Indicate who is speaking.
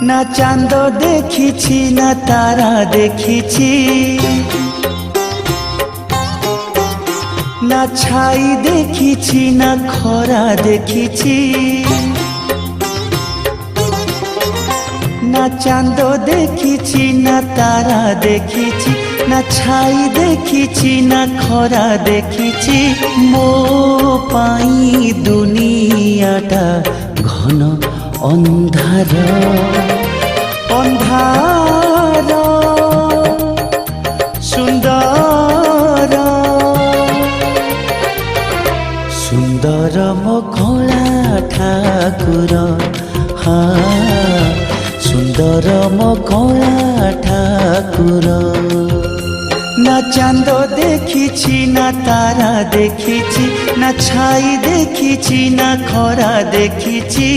Speaker 1: না চাঁদ দেখিছি না তারা দেখিছি, না ছাই দেখিছি না খরা দেখিছি। না চাঁদ দেখিছি না তারা দেখিছি, না ছাই দেখিছি না খরা দেখিছি। মো পাই দুনিয়াটা ঘন ଅନ୍ଧାର ଅନ୍ଧାର ସୁନ୍ଦର ସୁନ୍ଦର ମୋ କଳା ଠାକୁର, ହଁ ସୁନ୍ଦର ମୋ କଳା ଠାକୁର। না চাঁদ দেখিছি না তারা দেখিছি, না ছাই দেখিছি না খরা দেখিছি।